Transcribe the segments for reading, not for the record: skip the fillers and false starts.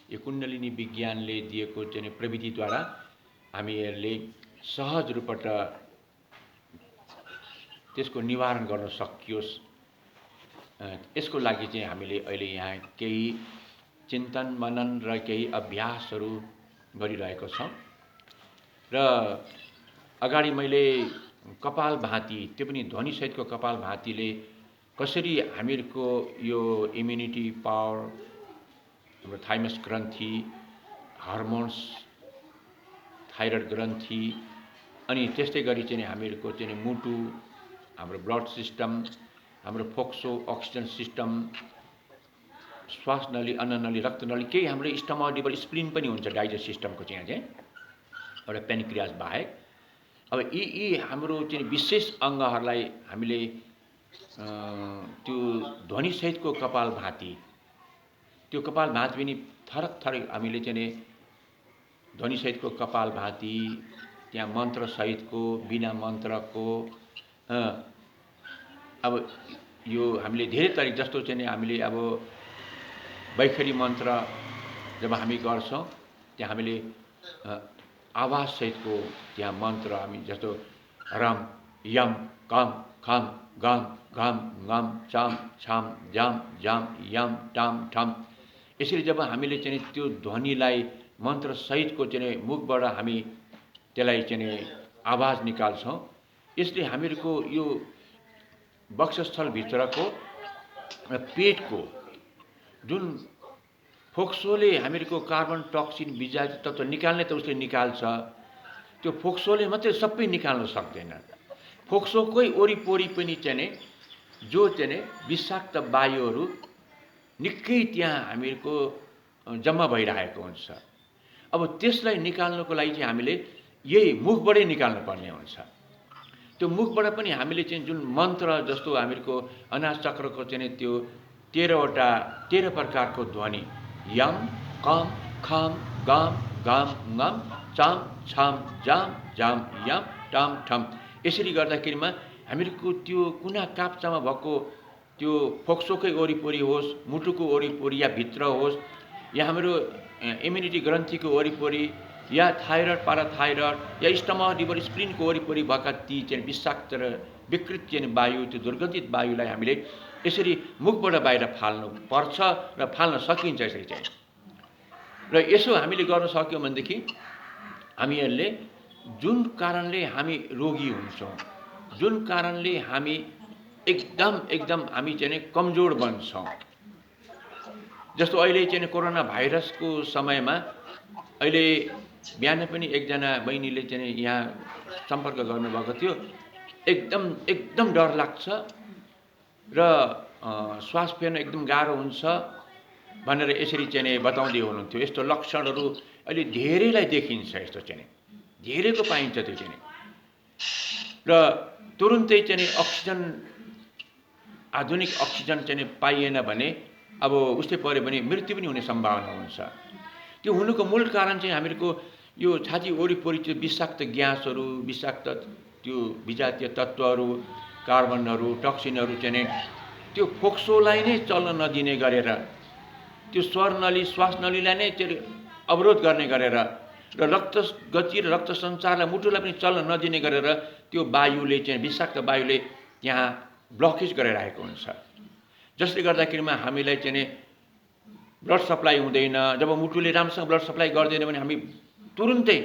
यो कुण्डलिनी विज्ञानले दिएको चाहिँ प्रविधिद्वारा हामीहरूले सहज रूपबाट त्यसको निवारण गर्न सकियोस्। यसको लागि चाहिँ हामीले अहिले यहाँ केही चिन्तन मनन र केही अभ्यासहरू गरिरहेको छौँ। र अगाडि मैले कपालभाती, त्यो पनि ध्वनिसहितको कपालभातीले कसरी हामीहरूको यो इम्युनिटी पावर, हाम्रो थाइमस ग्रन्थि, हार्मोन्स, थाइरोइड ग्रन्थि, अनि त्यस्तै गरी चाहिँ हामीहरूको चाहिँ मुटु, हाम्रो ब्लड सिस्टम, हाम्रो फोक्सो अक्सिजन सिस्टम, श्वास नली, अन्ननली, रक्तनली, केही हाम्रो स्टमक स्प्लिन पनि हुन्छ डाइजेस्ट सिस्टमको चाहिँ एउटा पेनक्रियास बाहेक। अब यी हाम्रो चाहिँ विशेष अङ्गहरूलाई हामीले त्यो ध्वनिसहितको कपालभाती, त्यो कपालभाती पनि थरक थरक हामीले चाहिँ ध्वनिसहितको कपालभाती, त्यहाँ मन्त्रसहितको, बिना मन्त्रको, अब यो हामीले धेरै तरिक जस्तो चाहिँ हामीले अब वैखरी मन्त्र जब हामी गर्छौँ त्यहाँ हामीले आवाजसहितको त्यहाँ मन्त्र हामी जस्तो रम यम कम खम गम घम ngम चम छम जम जम यम टम ठम, यसरी जब हामीले चाहिँ त्यो ध्वनिलाई मन्त्रसहितको चाहिँ मुखबाट हामी त्यसलाई चाहिँ आवाज निकाल्छौँ, यसले हामीहरूको यो वक्षस्थलभित्रको र पेटको जुन फोक्सोले हामीहरूको कार्बन टक्सिन विषादी तत्त्व निकाल्ने त उसले निकाल्छ, त्यो फोक्सोले मात्रै सबै निकाल्न सक्दैन। फोक्सोकै वरिपरि पनि चाहिँ जो चाहिँ विषाक्त वायुहरू निकै त्यहाँ हामीहरूको जम्मा भइरहेको हुन्छ। अब त्यसलाई निकाल्नको लागि चाहिँ हामीले यही मुखबाटै निकाल्नु पर्ने हुन्छ। त्यो मुखबाट पनि हामीले चाहिँ जुन मन्त्र जस्तो हामीहरूको अनाज चक्रको चाहिँ त्यो 13 प्रकारको ध्वनि यम कम खम गम घम ngम चम छम जम जम यम टम ठम, यसरी गर्दाखेरिमा हामीहरूको त्यो कुना काप्चामा भएको त्यो फोक्सोकै वरिपरि होस्, मुटुको वरिपरि या भित्र होस्, या हाम्रो इम्युनिटी ग्रन्थीको वरिपरि, या थाइरोइड पाराथाइरोइड, या स्टमक लिभर स्प्लिनको वरिपरि भएका ती चाहिँ विषाक्त र विकृत चाहिँ वायु, त्यो दुर्गन्धित वायुलाई हामीले यसरी मुखबाट बाहिर फाल्नु पर्छ र फाल्न सकिन्छ यसरी चाहिँ। र यसो हामीले गर्न सक्यौँ भनेदेखि हामीहरूले जुन कारणले हामी रोगी हुन्छौँ, जुन कारणले हामी एकदम हामी चाहिँ कमजोर बन्छौँ, जस्तो अहिले चाहिँ कोरोना भाइरसको समयमा अहिले बिहान पनि एकजना बहिनीले चाहिँ यहाँ सम्पर्क गर्नुभएको थियो, एकदम डर लाग्छ र श्वास फेर्न एकदम गाह्रो हुन्छ भनेर यसरी चाहिँ बताउँदै हुनुहुन्थ्यो। यस्तो लक्षणहरू अहिले धेरैलाई देखिन्छ, यस्तो चाहिँ धेरैको पाइन्छ त्यो चाहिँ। र तुरुन्तै चाहिँ अक्सिजन, आधुनिक अक्सिजन चाहिँ पाइएन भने अब उस्तै पऱ्यो भने मृत्यु पनि हुने सम्भावना हुन्छ। त्यो हुनुको मूल कारण चाहिँ हामीहरूको यो छाती वरिपरि त्यो विषाक्त ग्यासहरू, विषाक्त त्यो विजातीय तत्त्वहरू, कार्बनहरू, टक्सिनहरू चाहिँ त्यो फोक्सोलाई नै चल्न नदिने गरेर, त्यो स्वर नली, श्वास नलीलाई नै चाहिँ अवरोध गर्ने गरेर, र रक्त गति र रक्त सञ्चारलाई, मुटुलाई पनि चल्न नदिने गरेर त्यो वायुले चाहिँ विषाक्त वायुले त्यहाँ ब्लकेज गरिरहेको हुन्छ। जसले गर्दाखेरिमा हामीलाई चाहिँ ब्लड सप्लाई हुँदैन। जब मुटुले राम्रोसँग ब्लड सप्लाई गर्दैन भने हामी तुरुन्तै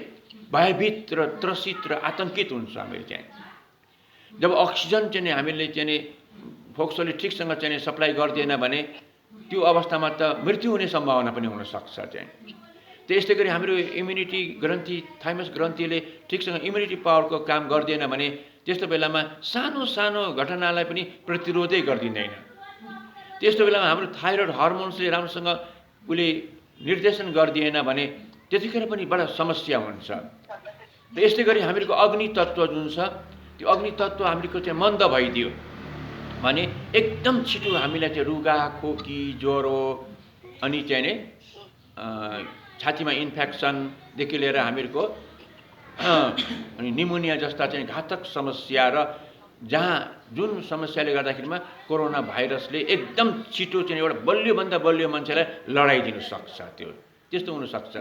भयभीत र त्रसित र आतंकित हुन्छ हामी चाहिँ। जब अक्सिजन चाहिँ हामीले चाहिँ फोक्सोले ठिकसँग चाहिँ सप्लाई गर्दैन भने त्यो अवस्थामा त मृत्यु हुने सम्भावना पनि हुनसक्छ चाहिँ। त्यस्तै गरी हाम्रो इम्युनिटी ग्रन्थि, थाइमस ग्रन्थिले ठिकसँग इम्युनिटी पावरको काम गर्दैन भने त्यस्तो बेलामा सानो सानो घटनालाई पनि प्रतिरोधै गरिदिँदैन। त्यस्तो बेलामा हाम्रो थाइरोइड हर्मोन्सले राम्रोसँग उसले निर्देशन गरिदिएन भने त्यतिखेर पनि बडा समस्या हुन्छ। त्यस्तै गरी हामीहरूको अग्नि तत्त्व जुन छ, त्यो अग्नि तत्त्व हामीहरूको चाहिँ मन्द भइदियो भने एकदम छिटो हामीलाई चाहिँ रुगा, खोकी, ज्वरो, अनि चाहिँ नि छातीमा इन्फेक्सनदेखि लिएर हामीहरूको अनि निमोनिया जस्ता चाहिँ घातक समस्या, र जहाँ जुन समस्याले गर्दाखेरिमा कोरोना भाइरसले एकदम छिटो चाहिँ एउटा बलियोभन्दा बलियो मान्छेलाई लडाइदिनु सक्छ। त्यो त्यस्तो हुनसक्छ।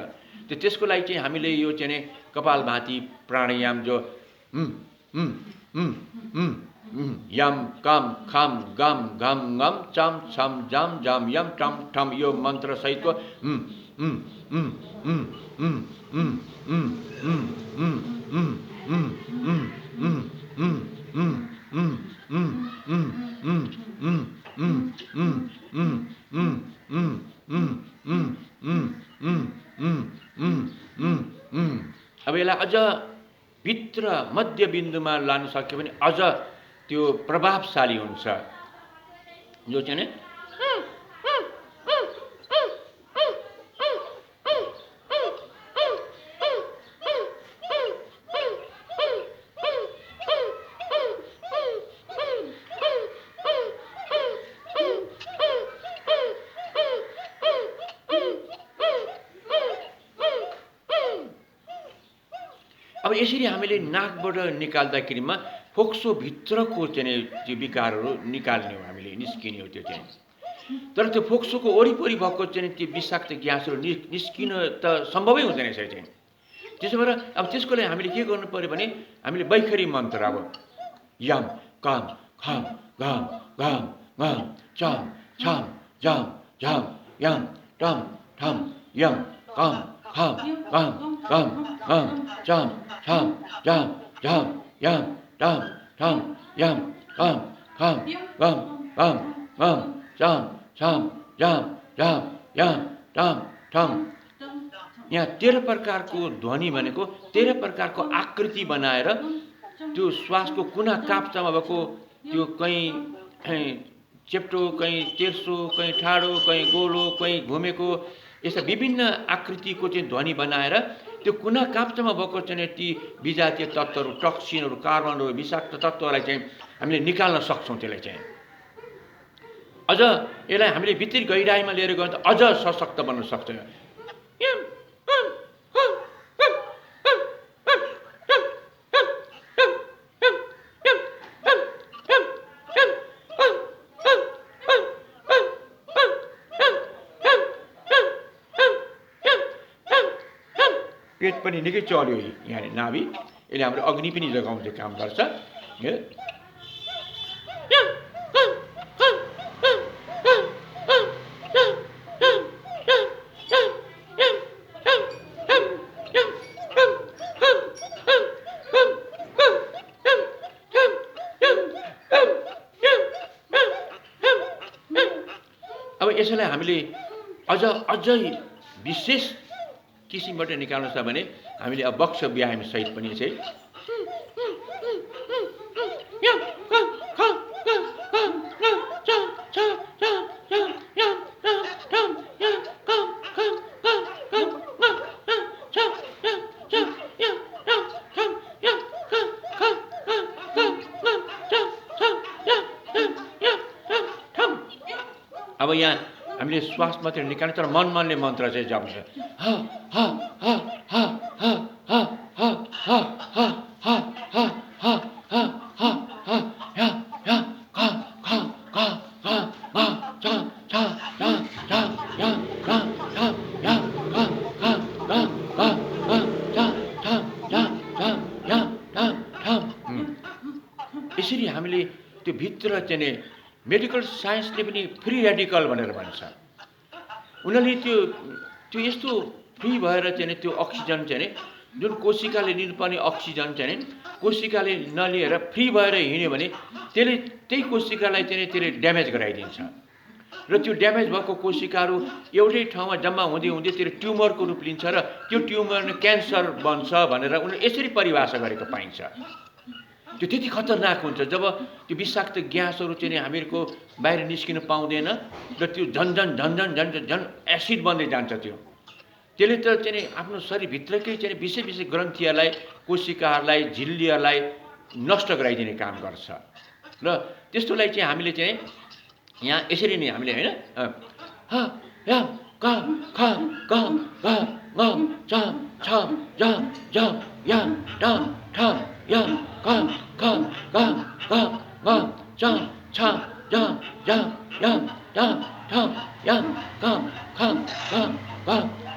त्यसको लागि चाहिँ हामीले यो चाहिँ कपालभाती प्राणायाम जो यम कम खम गम घम ngम चम छम जम जम यम टम ठम यो मन्त्र सहितको अब यसलाई अझ भित्र मध्यबिन्दुमा लान सक्यो भने अझ त्यो प्रभावशाली हुन्छ। जो चाहिँ अब यसरी हामीले नाकबाट निकाल्दाखेरिमा फोक्सो भित्रको चाहिँ त्यो विकारहरू निकाल्ने हो, हामीले निस्किने हो त्यो चाहिँ। तर त्यो फोक्सोको वरिपरि भएको चाहिँ त्यो विषाक्त ग्यासहरू निस्किन त सम्भवै हुँदैन यसरी चाहिँ। त्यसो भएर अब त्यसको लागि हामीले के गर्नु पर्यो भने हामीले बैखरी मन्त्र अब यम कम खम घम घम घम चम छम झम झम यम टम ठम यम कम खम घम घम घम चम छम झम झम यम टम ठम यम कम खम घम घम घम चम छम झम झम यम टम ठम। यहाँ 13 प्रकारको ध्वनि भनेको 13 प्रकारको आकृति बनाएर त्यो श्वासको कुना काप्चामा भएको त्यो कहीँ चेप्टो, कहीँ तेर्सो, कहीँ ठाडो, कहीँ गोलो, कहीँ घुमेको, यस्ता विभिन्न आकृतिको चाहिँ ध्वनि बनाएर त्यो कुना काप्चामा भएको चाहिँ ती विजातीय तत्त्वहरू, टक्सिनहरू, कार्बनहरू, विषाक्त तत्त्वहरूलाई चाहिँ हामीले निकाल्न सक्छौँ। त्यसलाई चाहिँ अझ यसलाई हामीले भित्री गहिराइमा लिएर गयो भने अझ सशक्त बन्न सक्छ। पेट पनि निकै चल्यो यहाँ नाभि, यसले हाम्रो अग्नि पनि जगाउने काम गर्छ। अब यसलाई हामीले अझै विशेष किसिमबाट निकाल्नु छ भने हामीले अब बक्स व्यायाम सहित पनि चाहिँ अब यहाँ हामीले श्वास मात्रै निकाल्ने, तर मनले मन्त्र चाहिँ जप्छ। यसरी हामीले त्यो भित्र चाहिँ मेडिकल साइन्सले पनि फ्री रेडिकल भनेर भन्छ। उनीहरूले त्यो यस्तो फ्री भएर चाहिँ त्यो अक्सिजन चाहिँ जुन कोशिकाले लिनुपर्ने अक्सिजन चाहिँ कोशिकाले नलिएर फ्री भएर हिँड्यो भने त्यसले त्यही कोशिकालाई चाहिँ त्यसले ड्यामेज गराइदिन्छ र त्यो ड्यामेज भएको कोशिकाहरू एउटै ठाउँमा जम्मा हुँदै हुँदै त्यसले ट्युमरको रूप लिन्छ र त्यो ट्युमर क्यान्सर बन्छ भनेर उनीहरूले यसरी परिभाषा गरेको पाइन्छ। त्यो त्यति खतरनाक हुन्छ जब त्यो विषाक्त ग्यासहरू चाहिँ हामीहरूको बाहिर निस्किन पाउँदैन र त्यो झन् एसिड बन्दै जान्छ। त्यसले त चाहिँ आफ्नो शरीरभित्रकै चाहिँ विशेष ग्रन्थीहरूलाई, कोशिकाहरूलाई, झिल्लीहरूलाई नष्ट गराइदिने काम गर्छ। र त्यस्तोलाई चाहिँ हामीले चाहिँ यहाँ यसरी नै हामीले होइन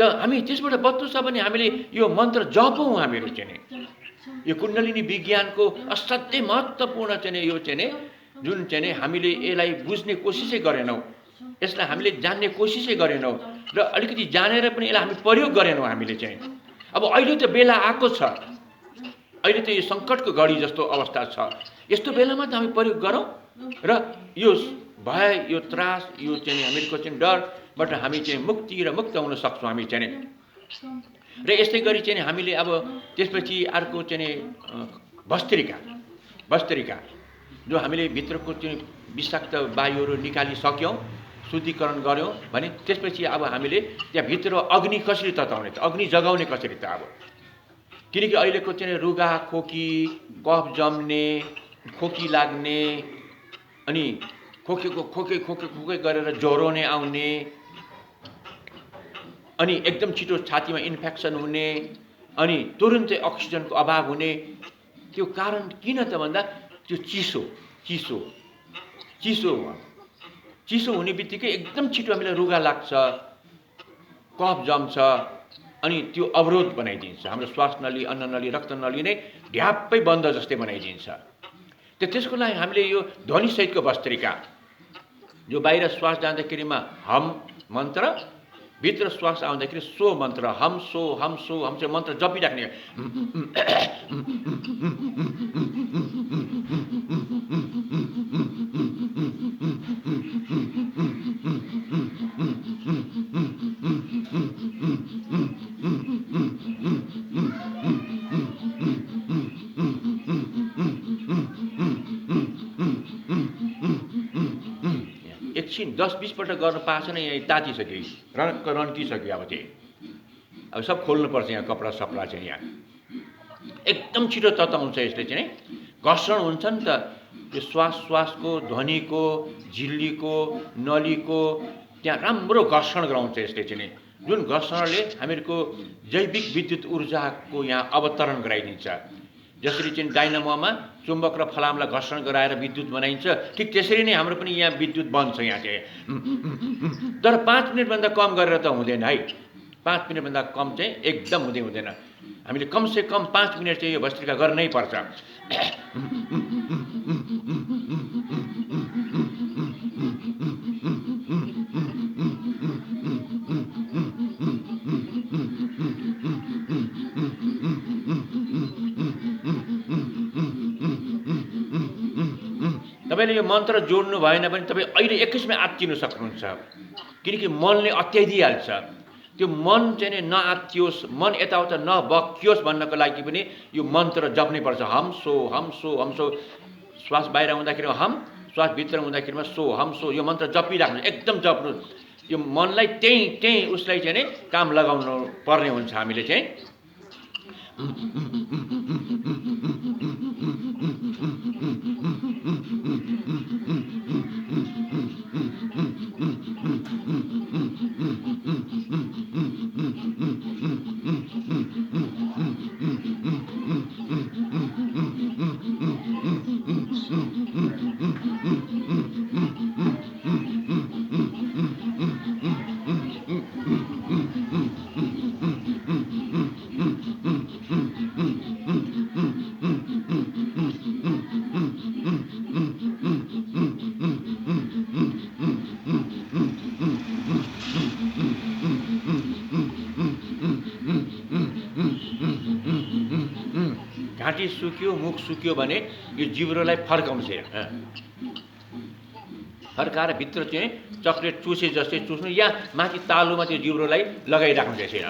त हामी त्यसबाट बच्नु छ भने हामीले यो मन्त्र जपौँ हामीहरू चाहिँ यो कुण्डलिनी विज्ञानको असाध्यै महत्त्वपूर्ण चाहिँ यो चाहिँ जुन चाहिँ हामीले यसलाई बुझ्ने कोसिसै गरेनौँ, यसलाई हामीले जान्ने कोसिसै गरेनौँ र अलिकति जानेर पनि यसलाई हामी प्रयोग गरेनौँ हामीले चाहिँ। अब अहिले त बेला आएको छ, अहिले त यो सङ्कटको घडी जस्तो अवस्था छ, यस्तो बेलामा त हामी प्रयोग गरौँ र यो भय, यो त्रास, यो चाहिँ हामीहरूको चाहिँ डरबाट हामी चाहिँ मुक्ति र मुक्त हुन सक्छौँ हामी चाहिँ। र यस्तै गरी चाहिँ हामीले अब त्यसपछि अर्को चाहिँ भस्त्रिका जो हामीले भित्रको चाहिँ विषाक्त वायुहरू निकालिसक्यौँ, शुद्धिकरण गऱ्यौँ भने त्यसपछि अब हामीले त्यहाँ भित्र अग्नि कसरी तताउने त, अग्नि जगाउने कसरी त अब। किनकि अहिलेको चाहिँ रुगा खोकी, कफ जम्ने, खोकी लाग्ने, अनि खोके गरेर ज्वरो नै आउने, अनि एकदम छिटो छातीमा इन्फेक्सन हुने, अनि तुरुन्तै अक्सिजनको अभाव हुने, त्यो कारण किन त भन्दा त्यो चिसो हुने बित्तिकै एकदम छिटो हामीलाई रुगा लाग्छ, कफ जम्छ, अनि त्यो अवरोध बनाइदिन्छ। हाम्रो श्वास नली, अन्न नली, रक्त नली नै ढ्याप्पै बन्द जस्तै बनाइदिन्छ। त्यसको लागि हामीले यो ध्वनिसहितको भस्त्रिका, जो बाहिर श्वास जाँदाखेरिमा हम मन्त्र, भित्र श्वास आउँदाखेरि सो मन्त्र, हम सो मन्त्र जपिराख्ने। एकछिन 10-20 पल्ट गर्न पाएको छैन, यहाँ तातिसक्यो, रन्किसक्यो। अब चाहिँ अब सब खोल्नुपर्छ यहाँ कपडा सपडा चाहिँ। यहाँ एकदम छिटो तताउँछ यसले चाहिँ, घर्षण हुन्छ नि त यो श्वासको, ध्वनिको, झिल्लीको, नलीको, त्यहाँ राम्रो घर्षण गराउँछ यसले चाहिँ। जुन घर्षणले हामीहरूको जैविक विद्युत ऊर्जाको यहाँ अवतरण गराइदिन्छ। जसरी चाहिँ डाइनामोमा चुम्बक र फलामलाई घर्षण गराएर विद्युत बनाइन्छ, ठिक त्यसरी नै हाम्रो पनि यहाँ विद्युत बन्छ यहाँ चाहिँ। तर 5 मिनटभन्दा कम गरेर त हुँदैन है, 5 मिनटभन्दा कम चाहिँ एकदम हुँदैन। हामीले कमसे कम 5 मिनट चाहिँ यो भस्त्रिका गर्नै पर्छ। तपाईँले यो मन्त्र जोड्नु भएन भने तपाईँ अहिले 21मै आत्तिनु सक्नुहुन्छ, किनकि मनले अत्याइदिइहाल्छ। त्यो मन चाहिँ नआत्तियोस्, मन यताउता नबकियोस् भन्नको लागि पनि यो मन्त्र जप्नै पर्छ। हम सो श्वास बाहिर हुँदाखेरि हम, श्वास भित्र हुँदाखेरिमा सो यो मन्त्र जपिराख्नु, एकदम जप्नु। यो मनलाई त्यही उसलाई चाहिँ काम लगाउनु पर्ने हुन्छ हामीले चाहिँ। घाँटी सुक्यो, मुख सुक्यो भने यो जिब्रोलाई फर्काउँछ। फर्काएर भित्र चाहिँ चक्लेट चुसे जस्तै चुस्नु, या माथि तालुमा त्यो जिब्रोलाई लगाइराख्नु त्यसै।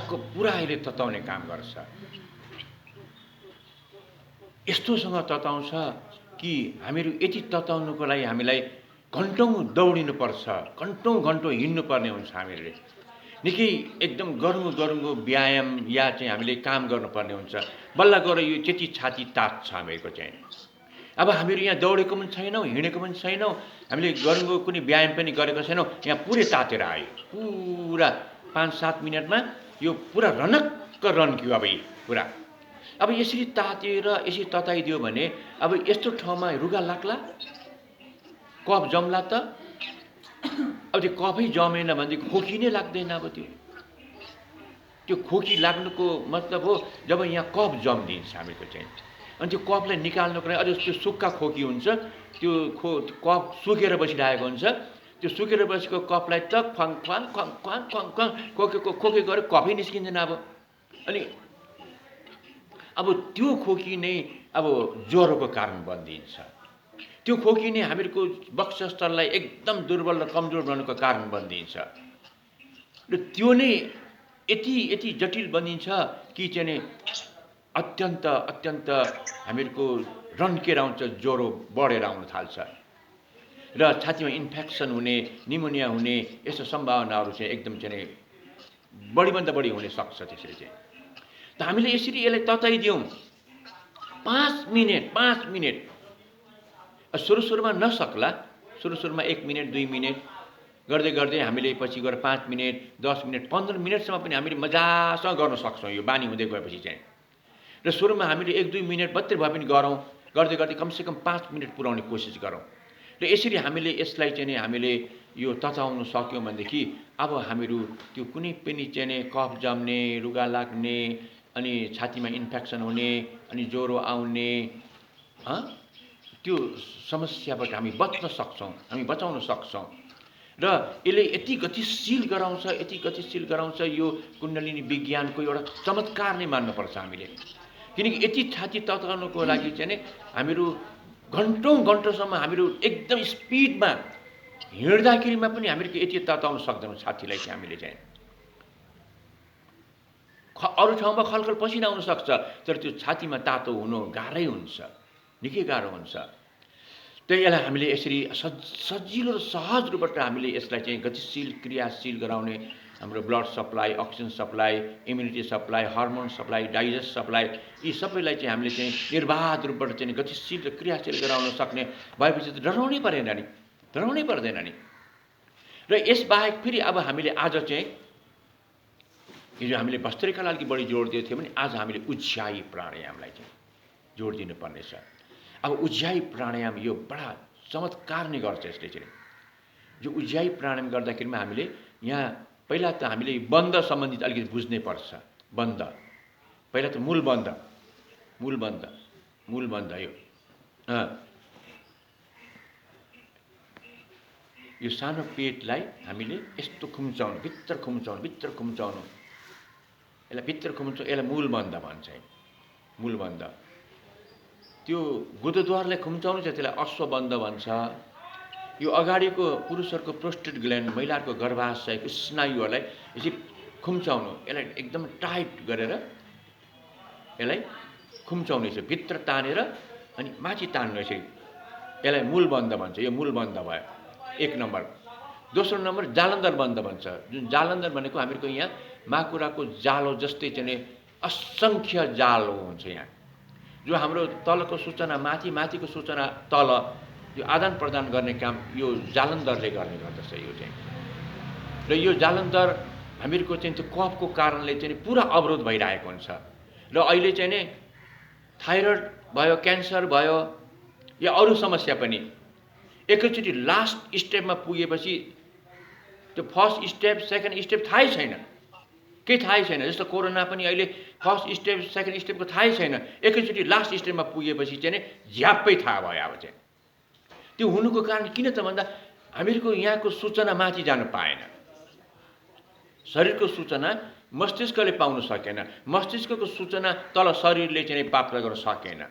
पुरा अहिले तताउने काम गर्छ। यस्तोसँग तताउँछ कि हामीहरू यति तताउनुको लागि हामीलाई घन्टौँ दौडिनुपर्छ, घन्टौँ हिँड्नुपर्ने हुन्छ। हामीहरूले निकै एकदम गरुङ्गो व्यायाम या चाहिँ हामीले काम गर्नुपर्ने हुन्छ। बल्ल गएर यो त्यति छाती तात्छ हामीहरूको चाहिँ। अब हामीहरू यहाँ दौडेको पनि छैनौँ, हिँडेको पनि छैनौँ, हामीले गरुङ्गो कुनै व्यायाम पनि गरेको छैनौँ, यहाँ पुरै तातेर आयो। पुरा 5-7 मिनटमा यो पुरा रनक्क रन्क्यो अब यी पुरा। अब यसरी तातेर यसरी तताइदियो भने अब यस्तो ठाउँमा रुगा लाग्ला, कफ जम्ला त। अब त्यो कफै जमेन भनेदेखि खोकी नै लाग्दैन। अब त्यो खोकी लाग्नुको मतलब हो जब यहाँ कफ जम्दिन्छ हामीको चाहिँ। अनि त्यो कफलाई निकाल्नुको लागि अझ त्यो सुक्खा खोकी हुन्छ, त्यो कफ सुकेर बसिरहेको हुन्छ। त्यो सुकेर बसेको कफलाई त ख्वाङ ख्वाङ ख्वाङ ख्वाङ ख्वाङ ख्वाङ खोके गरे कफै निस्किँदैन। अनि अब त्यो खोकी नै अब ज्वरोको कारण बनिदिन्छ। त्यो खोकी नै हामीहरूको वक्षस्थललाई एकदम दुर्बल र कमजोर बनाउनुको कारण बनिदिन्छ। र त्यो नै यति जटिल बनिन्छ कि चाहिँ अत्यन्त हामीहरूको रन्केर आउँछ, ज्वरो बढेर आउन थाल्छ र छातीमा इन्फेक्सन हुने, निमोनिया हुने यस्तो सम्भावनाहरू चाहिँ एकदम चाहिँ बढीभन्दा बढी हुन सक्छ। त्यसरी चाहिँ त हामीले यसरी यसलाई तताइदियौँ 5 मिनेट। सुरुमा नसक्ला, सुरुमा 1 मिनेट 2 मिनेट गर्दै हामीले पछि गएर 5 मिनेट 10 मिनेट 15 मिनेटसम्म पनि हामीले मजासँग गर्न सक्छौँ। यो बानी हुँदै गएपछि चाहिँ र सुरुमा हामीले 1-2 मिनेट मात्रै भए पनि गरौँ, गर्दै कमसेकम 5 मिनेट पुर्याउने कोसिस गरौँ। र यसरी हामीले यसलाई चाहिँ हामीले यो तताउन सक्यौँ भनेदेखि अब हामीहरू त्यो कुनै पनि चाहिँ कफ जम्ने, रुगा लाग्ने, अनि छातीमा इन्फेक्सन हुने, अनि ज्वरो आउने त्यो समस्याबाट हामी बच्न सक्छौँ, हामी बचाउन सक्छौँ। र यसले यति गतिशील गराउँछ यो कुण्डलिनी विज्ञानको एउटा चमत्कार नै मान्नुपर्छ हामीले। किनकि यति छाती तताउनुको लागि चाहिँ हामीहरू घन्टौँसम्म हामीहरू एकदम स्पिडमा हिँड्दाखेरिमा पनि हामीहरू यति तताउन सक्दैनौँ छातीलाई चाहिँ। हामीले चाहिँ अरू ठाउँमा खलखल पसिना आउन सक्छ, तर त्यो छातीमा तातो हुनु गाह्रै हुन्छ, निकै गाह्रो हुन्छ। त्यही यसलाई हामीले यसरी सजिलो र सहज रूपबाट हामीले यसलाई चाहिँ गतिशील क्रियाशील गराउने हाम्रो blood supply, oxygen supply, immunity supply, hormone supply, digest supply, यी सबैलाई चाहिँ हामीले चाहिँ निर्बाध रूपबाट चाहिँ गतिशील र क्रियाशील गराउन सक्ने भएपछि त डराउनै पर्दैन नि। र यसबाहेक फेरि अब हामीले आज चाहिँ हिजो हामीले भस्त्रिकालाई अलिकति बढी जोड दिएको थियौँ भने आज हामीले उज्जायी प्राणायामलाई चाहिँ जोड दिनुपर्ने छ। अब उज्जायी प्राणायाम यो बडा चमत्कार नै गर्छ यसले चाहिँ। यो उज्जायी प्राणायाम गर्दाखेरिमा हामीले यहाँ पहिला त हामीले बन्द सम्बन्धित अलिकति बुझ्नै पर्छ। बन्द पहिला त मूल बन्द यो सानो पेटलाई हामीले यस्तो खुम्चाउनु, भित्र खुम्चाउनु, यसलाई भित्र खुम्चाउनु, यसलाई मूल बन्द भन्छ। मूल बन्द त्यो गुदद्वारलाई खुम्चाउनु चाहिँ त्यसलाई अश्वबन्ध भन्छ। यो अगाडिको पुरुषहरूको प्रोस्टेट ग्ल्यान्ड, महिलाहरूको गर्भाशयको स्नायुहरूलाई यसरी खुम्चाउनु, यसलाई एकदम टाइट गरेर यसलाई खुम्चाउनु, यसरी भित्र तानेर अनि माथि तान्नु, यसरी यसलाई मूल बन्द भन्छ। यो मूल बन्द भयो 1 नम्बर। दोस्रो नम्बर जालन्धर बन्द भन्छ। जुन जालन्धर भनेको हामीहरूको यहाँ माकुराको जालो जस्तै चाहिँ असङ्ख्य जालो हुन्छ यहाँ, जो हाम्रो तलको सूचना माथिको सूचना तल यो आदान प्रदान गर्ने काम यो जालन्धरले गर्ने गर्दछ यो चाहिँ। र यो जालन्धर हामीहरूको चाहिँ त्यो कफको कारणले चाहिँ पुरा अवरोध भइरहेको हुन्छ। र अहिले चाहिँ नि थाइरोइड भयो, क्यान्सर भयो, या अरू समस्या पनि एकैचोटि लास्ट स्टेपमा पुगेपछि त्यो फर्स्ट स्टेप सेकेन्ड स्टेप थाहै छैन, केही थाहै छैन। जस्तो कोरोना पनि अहिले फर्स्ट स्टेप सेकेन्ड स्टेपको थाहै छैन, एकैचोटि लास्ट स्टेपमा पुगेपछि चाहिँ झ्याप्पै थाहा भयो। अब चाहिँ त्यो हुनुको कारण किन त भन्दा हामीहरूको यहाँको सूचना माथि जानु पाएन, शरीरको सूचना मस्तिष्कले पाउन सकेन, मस्तिष्कको सूचना तल शरीरले चाहिँ प्राप्त गर्न सकेन।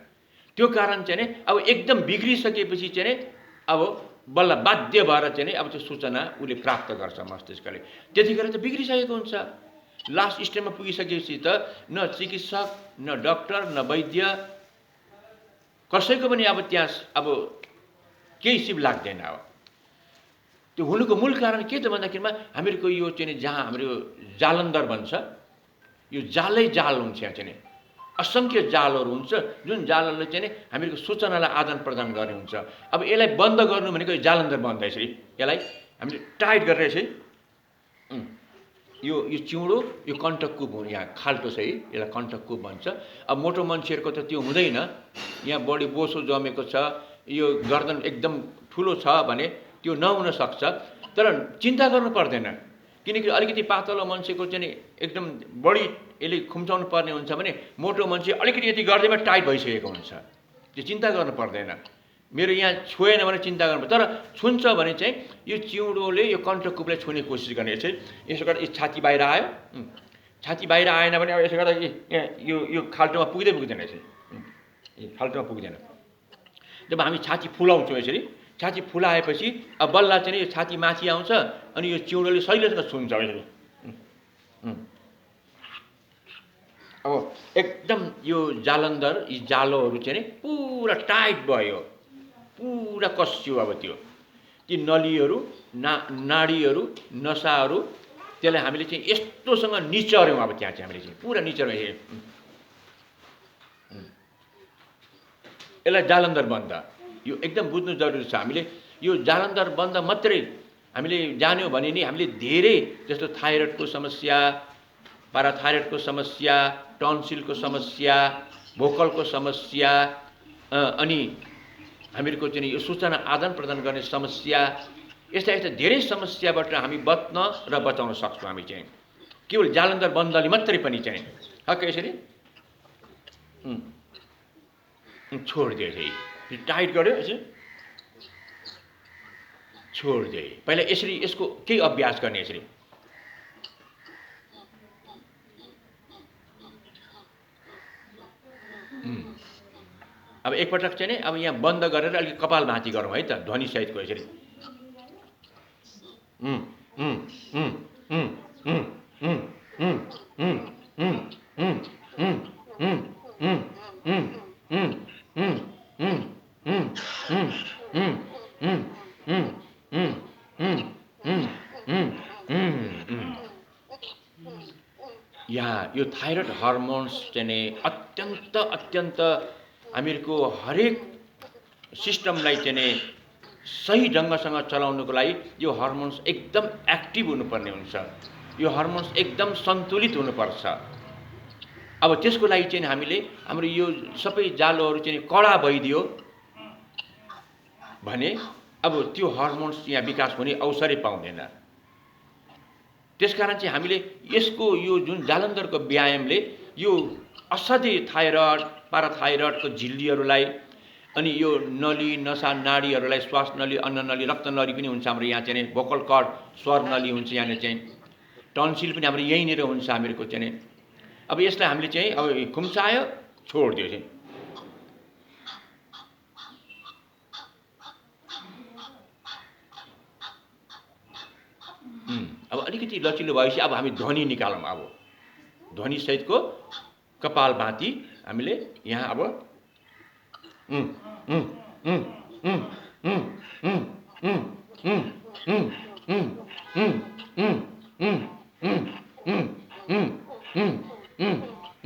त्यो कारण चाहिँ अब एकदम बिग्रिसकेपछि चाहिँ अब बल्ल बाध्य भएर चाहिँ अब त्यो सूचना उसले प्राप्त गर्छ मस्तिष्कले। त्यतिखेर त बिग्रिसकेको हुन्छ। लास्ट स्टेजमा पुगिसकेपछि त न चिकित्सक, न डाक्टर, न वैद्य, कसैको पनि अब त्यहाँ अब केही सिप लाग्दैन। अब त्यो हुनुको मूल कारण के त भन्दाखेरिमा हामीहरूको यो चाहिँ जहाँ हाम्रो जालन्धर भन्छ, यो जालै जाल हुन्छ। यहाँ चाहिँ असङ्ख्य जालहरू हुन्छ, जुन जालहरूले चाहिँ हामीहरूको सूचनालाई आदान प्रदान गर्ने हुन्छ। अब यसलाई बन्द गर्नु भनेको जालन्धर बन्द यसरी यसलाई हामीले टाइट गरेर यसरी यो चिउँडो, यो कण्टककुप यहाँ खाल्टो छ है, यसलाई कण्टककुप भन्छ। अब मोटो मान्छेहरूको त त्यो हुँदैन, यहाँ बढी बोसो जमेको छ, यो गर्दन एकदम ठुलो छ भने त्यो नहुन सक्छ। तर चिन्ता गर्नु पर्दैन, किनकि अलिकति पातलो मान्छेको चाहिँ एकदम बढी यसले खुम्चाउनु पर्ने हुन्छ भने मोटो मान्छे अलिकति यति गर्दैमा टाइट भइसकेको हुन्छ, त्यो चिन्ता गर्नु पर्दैन। मेरो यहाँ छोएन भने चिन्ता गर्नु, तर छुन्छ भने चाहिँ यो चिउँडोले यो कण्टककुपलाई छुने कोसिस गर्ने। यसो गर्दा छाती बाहिर आयो, छाती बाहिर आएन भने अब यसो गर्दा यो खाल्टोमा पुग्दैन यसरी, खाल्टोमा पुग्दैन। जब हामी छाती फुलाउँछौँ यसरी, छाती फुलाएपछि अब बल्ल चाहिँ यो छाती माथि आउँछ अनि यो चिउँडोले सहिलेसँग छुन्छ यसरी। अब एकदम यो जालन्धर, यी जालोहरू चाहिँ पुरा टाइट भयो, पुरा कस्यो। अब त्यो ती नलीहरू, नाडीहरू, नसाहरू, त्यसलाई हामीले चाहिँ यस्तोसँग निचर्यौँ। अब त्यहाँ चाहिँ हामीले चाहिँ पुरा निचर्यौँ। यसलाई जालन्धर बन्द, यो एकदम बुझ्नु जरुरी छ। हामीले यो जालन्धर बन्द मात्रै हामीले जान्यौँ भने नि हामीले धेरै, जस्तो थाइरोइडको समस्या, पाराथाइरोइडको समस्या, टन्सिलको समस्या, भोकलको समस्या, अनि हामीहरूको चाहिँ यो सूचना आदान प्रदान गर्ने समस्या, यस्ता धेरै समस्याबाट हामी बच्न र बचाउन सक्छौँ। हामी चाहिँ केवल जालन्धर बन्दले मात्रै पनि चाहिँ हक यसरी छोडिदियो, यसरी टाइट गर्यो, यसरी छोडिदिए। पहिला यसरी यसको केही अभ्यास गर्ने यसरी। अब एकपटक चाहिँ अब यहाँ बन्द गरेर अलिक कपाल भाँती गरौँ है त, ध्वनि सहितको यसरी। यहाँ यो थाइरोइड हर्मोन्स चाहिँ अत्यन्त हामीहरूको हरेक सिस्टमलाई चाहिँ सही ढङ्गसँग चलाउनुको लागि यो हर्मोन्स एकदम एक्टिभ हुनुपर्ने हुन्छ। यो हर्मोन्स एकदम सन्तुलित हुनुपर्छ। अब त्यसको लागि चाहिँ हामीले हाम्रो यो सबै जालोहरू चाहिँ कडा भइदियो भने अब त्यो हर्मोन्स यहाँ विकास हुने अवसरै पाउँदैन। त्यसकारण चाहिँ हामीले यसको यो जुन जालन्धरको व्यायामले यो असाध्यै थाइरोइड, पाराथाइरोइडको झिल्लीहरूलाई, अनि यो नली, नसा, नाडीहरूलाई, श्वास नली, अन्न नली, रक्त नली पनि हुन्छ हाम्रो यहाँ चाहिँ, भोकल कर्ड, स्वर नली हुन्छ यहाँनिर चाहिँ, टन्सिल पनि हाम्रो यहीँनिर हुन्छ हामीहरूको चाहिँ। अब यसलाई हामीले चाहिँ अब खुम्चायो, छोडिदियो चाहिँ। अब अलिकति लचिलो भएपछि अब हामी ध्वनि निकालौँ। अब ध्वनि सहितको कपाल भाँती हामीले यहाँ अब